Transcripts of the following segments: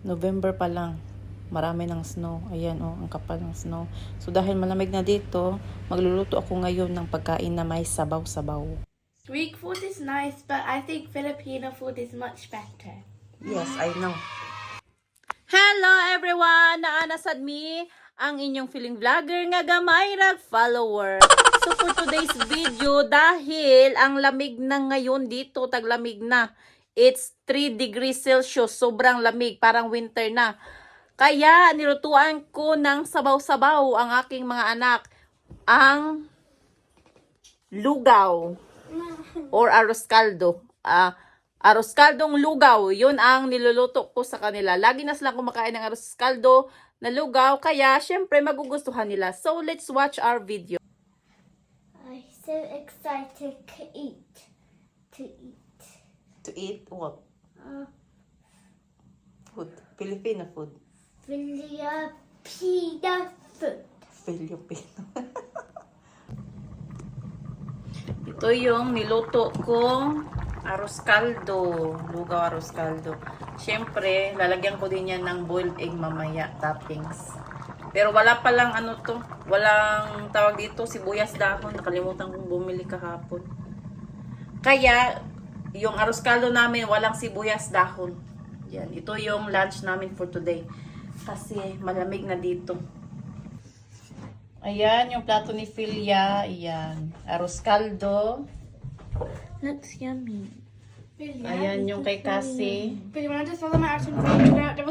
November pa lang. Marami ng snow. Ayan oh, ang kapal ng snow. So dahil malamig na dito, magluluto ako ngayon ng pagkain na may sabaw-sabaw. Greek food is nice, but I think Filipino food is much better. Yes, I know. Hello everyone! Naanasad mi ang inyong feeling vlogger nga gamay rag follower. So for today's video, dahil ang lamig na ngayon dito, taglamig na. It's 3 degrees Celsius, sobrang lamig, parang winter na. Kaya nilutuan ko ng sabaw-sabaw ang aking mga anak. Ang lugaw or arroz caldo. Arroz caldong lugaw, yun ang niluluto ko sa kanila. Lagi na silang kumakain ng arroz caldo na lugaw, kaya syempre magugustuhan nila. So let's watch our video. I'm so excited to eat. To eat what? Food. Filipino food. Filipino food. Filipino. Ito yung niluto kong arroz caldo. Lugaw arroz caldo. Siyempre, lalagyan ko din yan ng boiled egg mamaya, toppings. Pero wala palang ano to. Walang tawag dito, sibuyas dahon. Nakalimutan kong bumili kahapon. Kaya, yung arroz caldo namin, walang sibuyas dahon. Yan. Ito yung lunch namin for today. Kasi malamig na dito. Ayan, yung plato ni Philia. Ayan. Arroz caldo. Looks yummy. Ayan yung kay Cassie. At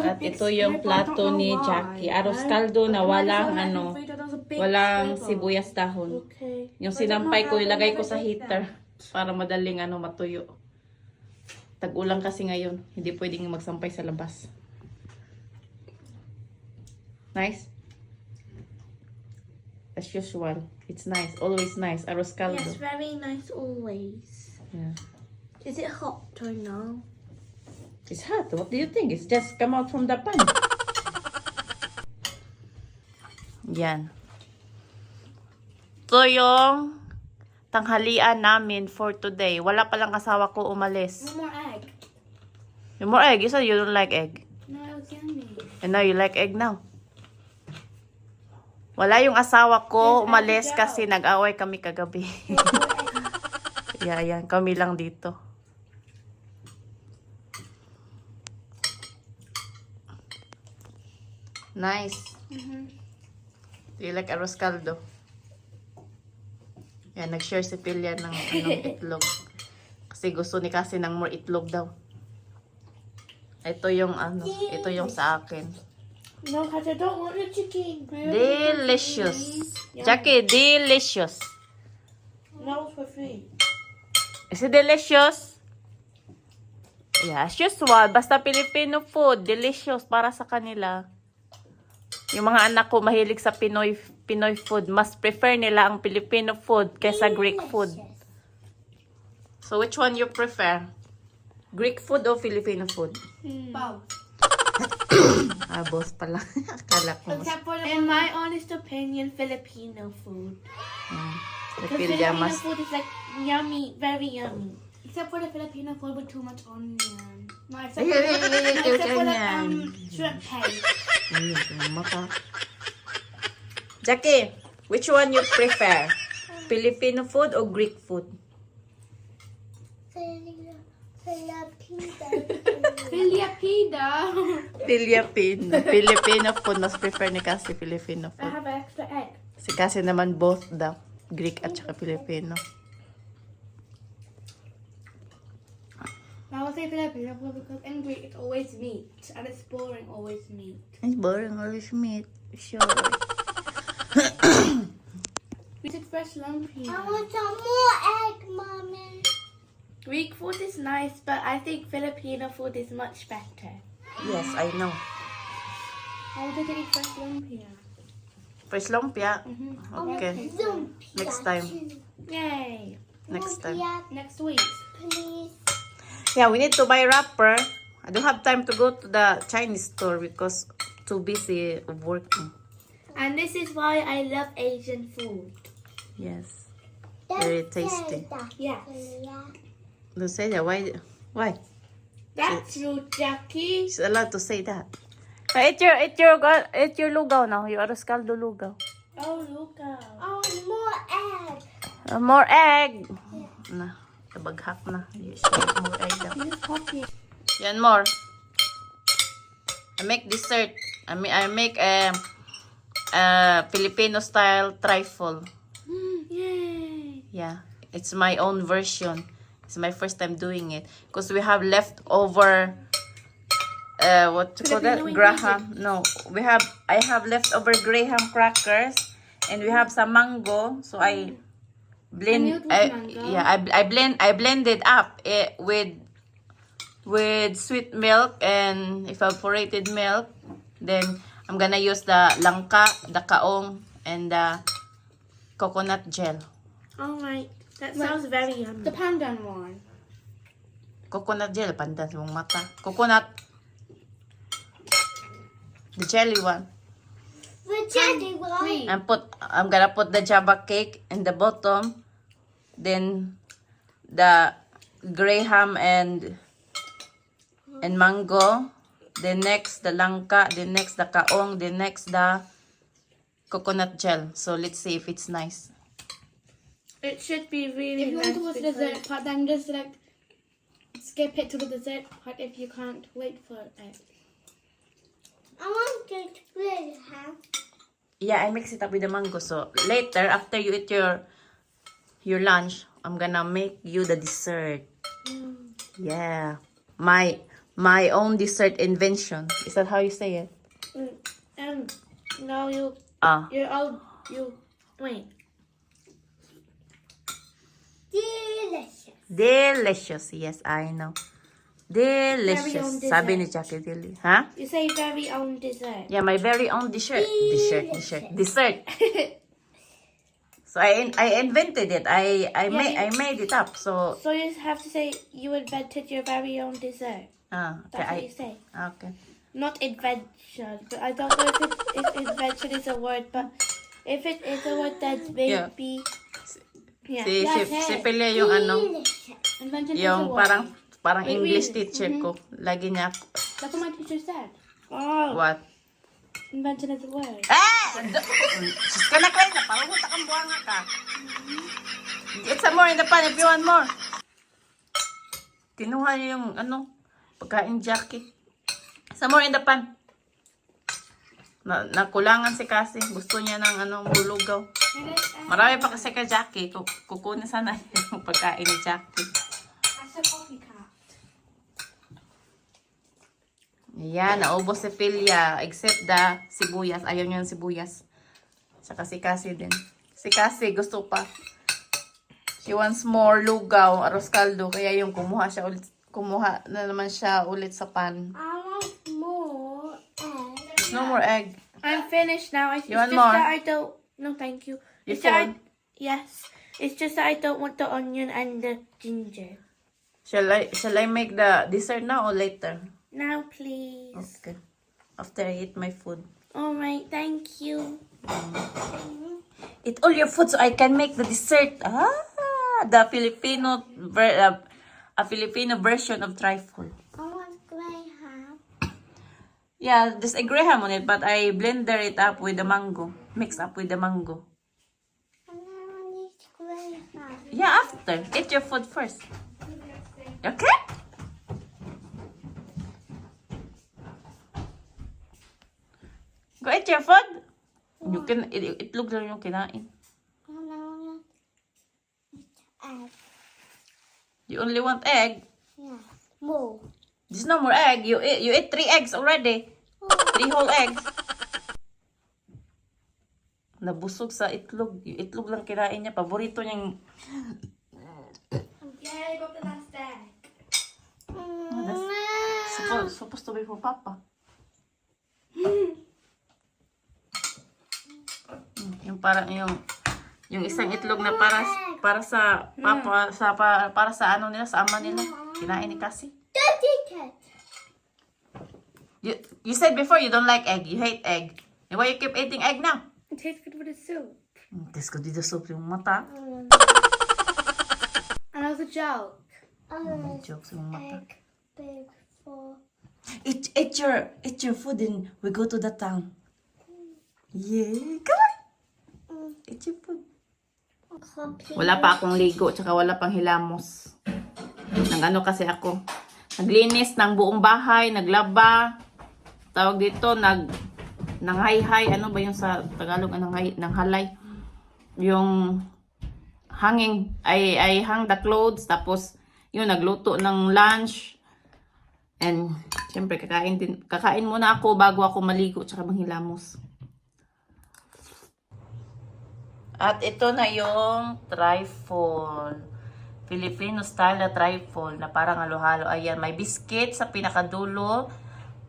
At ito yung plato ni Jackie. Arroz caldo na walang walang sibuyas dahon. Yung sinampay ko, ilagay ko sa heater para madaling matuyo. Tag-ulang kasi ngayon. Hindi pwedeng magsampay sa labas. Nice? As usual. It's nice. Always nice. Arroz caldo. Yes, very nice always. Yeah. Is it hot or no? It's hot. What do you think? It's just come out from the pan. Yan. Ito yung tanghalian namin for today. Wala palang asawa ko umalis. One more egg. You more egg? You said you don't like egg. No, it's yummy. And now you like egg now. Wala yung asawa ko umalis kasi nag-away kami kagabi. Yeah, yan. Kami lang dito. Nice. Do you like arroz caldo? Yan, nag-share si Philia ng itlog. Kasi gusto ni Cassie ng more itlog daw. Ito yung ito yung sa akin. No, because I don't want the chicken. Delicious. Jackie, delicious. No, for free. Is it delicious? Yeah, as usual. Basta Filipino food. Delicious para sa kanila. Yung mga anak ko mahilig sa Pinoy food. Mas prefer nila ang Filipino food kaysa Greek food. So, which one you prefer? Greek food o Filipino food? Both. Both pala. Akala ko. Except for in my honest opinion, Filipino food. Because Filipino Filipino food is like yummy, very yummy. Except for the Filipino food with too much onion. No, except for the shrimp paste. Jackie, which one you prefer? Filipino food or Greek food? Filipino food. Mas prefer ni Cassie Filipino I food. have an extra egg. Si Cassie naman both daw. Greek at saka Filipino. I would say Filipino food because in Greek it's always meat. And it's boring, always meat. It's boring, always meat. Sure. We did fresh lumpia. I want some more egg, Mommy. Greek food is nice, but I think Filipino food is much better. Yes, I know. I would like to eat fresh lumpia. Fresh lumpia? Okay. Lumpia, Next time. Yay! Next time. Lumpia, Next week. please. Yeah, we need to buy wrapper. I don't have time to go to the Chinese store because too busy working. And this is why I love Asian food. Yes. Very tasty. Yes. Don't say that. Why? That's rude, Jackie. She's allowed to say that. So eat your lugaw now. Your arroz caldo lugaw. Oh, Luca. Oh, more egg. More egg. Na, kabaghak na. You should make more egg daw. This coffee. Yan more. I make dessert. I make Filipino style trifle. Yay. Yeah, it's my own version. It's my first time doing it because we have leftover. What to call that? Filipino Graham. No, I have leftover Graham crackers, and we have some mango. So I blend. Milk with mango? Yeah, I blended up with sweet milk and evaporated milk. Then I'm gonna use the langka, the kaong, and the coconut gel. All right. That sounds very yummy. The pandan one. Coconut gel, pandan sa mong mata. Coconut. The jelly one. The jelly one. Wait. I'm gonna put the java cake in the bottom. Then the graham and mango. Then next the langka. Then next the kaong. Then next the coconut gel. So let's see if it's nice. It should be really If you nice. to want to watch the dessert part, then just like skip it to the dessert part if you can't wait for it. I want to play, huh? Yeah, I mix it up with the mango. So later, after you eat your lunch, I'm gonna make you the dessert. Yeah, my own dessert invention. Is that how you say it? Now you wait. Delicious. Delicious. Yes, I know. Very Delicious. own Sabi ni dessert. Jackie Dilly. Huh? You say very own dessert. Yeah, my very own dessert. Dessert. So I invented it. I made it up. So So you have to say you invented your very own dessert. That's what okay. you say. Okay. Not invention, but I don't know if invention is a word, but if it is a word, then Yeah. maybe. Yeah. Si Pele yung ano, Delicious. Invention is a yung word. parang Wait, English wait. teacher ko. Lagi niya, That's what my teacher said. Oh, what? invention is a word. Sus ka na, Clay, na parang hutak ang buhanga ka. Get some more in the pan if you want more. Kinuha niya yung, pagkain Jackie. Some more in the pan. Nakulangan si Cassie. Gusto niya ng, bulugaw. Marami pa kasi kay Jackie. Kukunin sana yung pagkain ni Jackie. That's a copycat. Yan, naubos si Philia. Except the sibuyas. Ayaw niya ng sibuyas. Saka si Cassie din. Si Cassie gusto pa. She wants more lugaw, arroz caldo. Kaya yung kumuha na naman siya ulit sa pan. I want more egg. There's no more egg. I'm finished now. It's You want just more? that I don't. No, thank you. You It's that full? yes. It's just that I don't want the onion and the ginger. Shall I make the dessert now or later? Now, please. Okay. After I eat my food. All right. Thank you. Eat all your food so I can make the dessert. The a Filipino version of trifle. I want graham. Yeah, there's a graham on it, but I blender it up with the mango. Mix up with the mango. And I want this graham. Yeah, after. Eat your food first. Okay? Go eat your food. You can, itlog lang yung kinain. And I want egg. You only want egg. Yes. More. There's no more egg. You ate 3 eggs already. 3 whole eggs. Nabusog sa itlog. Yung itlog lang kinain niya. Paborito niyang... Yeah, I got the last egg. Supposed to be for Papa. Yung parang yung isang itlog na para sa Papa, para sa ano nila, sa ama nila. Kinain ni Cassie. Dirty cat. You said before you don't like egg. You hate egg. And why you keep eating egg now? It tastes good with the soup. Tapos ko dito soup yung mata. And as a joke. I want Jokes yung mata. egg big for Eat your food and we go to the town. Yeah, come on. Eat your food. Wala pa akong ligo, tsaka wala pang hilamos. Nag-ano kasi ako. Naglinis ng buong bahay, naglaba. Tawag dito, nanghayhay. Ano ba yung sa Tagalog? Nanghalay. Yung hanging, I hang the clothes. Tapos, yun, nagluto ng lunch. And, syempre, kakain muna ako bago ako maligo, tsaka manghilamos. At ito na yung trifle. Filipino style na trifle na parang halo-halo. Ayan, may biscuit sa pinakadulo.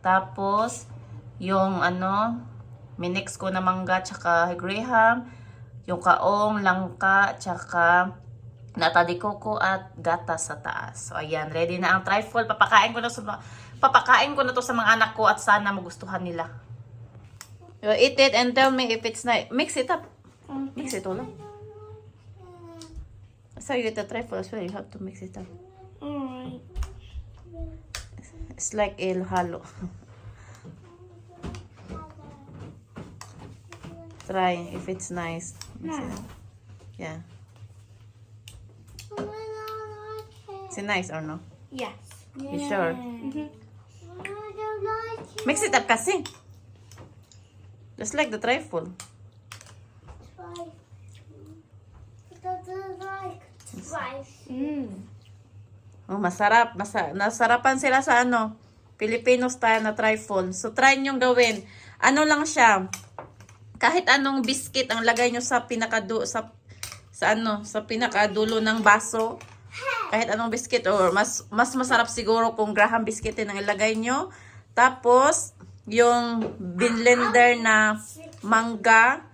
Tapos, yung minix ko na mangga tsaka graham. Yung kaong, langka, tsaka nata de coco at gatas sa taas. So, ayan, ready na ang trifle. Papakain ko na to sa mga anak ko at sana magustuhan nila. You eat it and tell me if it's nice. Mix it up. Mix it all up. So you get the trifle as well. You have to mix it up. Alright. It's like el halo. Try if it's nice. Mix it up. Yeah. Is it nice or no? Yes. You sure? Mm-hmm. Mix it up kasi. Just like the trifle. Oh, masarap. Nasarapan sila sa Filipino style na trifle. So, try nyo gawin. Ano lang siya. Kahit anong biscuit ang lagay nyo sa sa pinakadulo ng baso. Kahit anong biscuit or mas masarap siguro kung Graham biscuit ang ilagay nyo. Tapos, yung blender na mangga,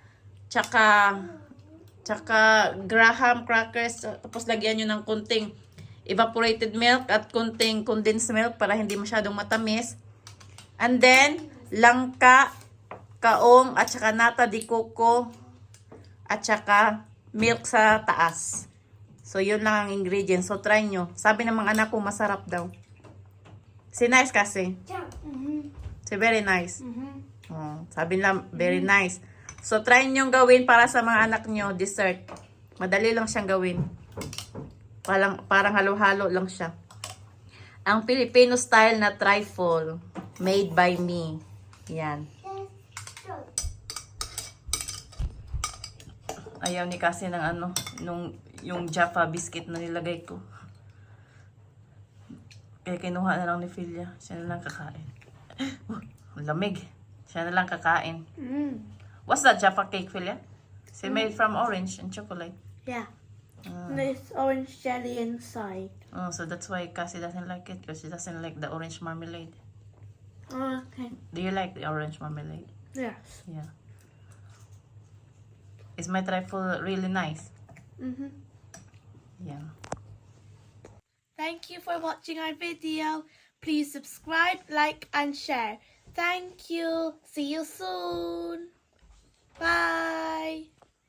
tsaka Graham crackers, tapos lagyan nyo ng kunting evaporated milk at kunting condensed milk para hindi masyadong matamis. And then, langka, kaong, at saka nata de coco, at saka milk sa taas. So, yun lang ang ingredients. So, try nyo. Sabi ng mga anak ko, masarap daw. Si nice kasi. Si very nice. Oh, sabi nila, very nice. So, try nyo gawin para sa mga anak nyo, dessert. Madali lang siyang gawin. Parang halo-halo lang siya. Ang Filipino style na trifle, made by me. Yan. Ayaw ni kasi ng yung Jaffa biscuit na nilagay ko. Kaya kinuha na lang ni Philia. Siya na lang kakain. Lamig. Siya na lang kakain. What's that Jaffa cake, Philia? It's made from orange and chocolate. Yeah. There's orange jelly inside. Oh, so that's why Cassie doesn't like it because she doesn't like the orange marmalade. Oh, okay. Do you like the orange marmalade? Yes. Yeah. Is my trifle really nice? Yeah. Thank you for watching our video. Please subscribe, like, and share. Thank you. See you soon. Bye.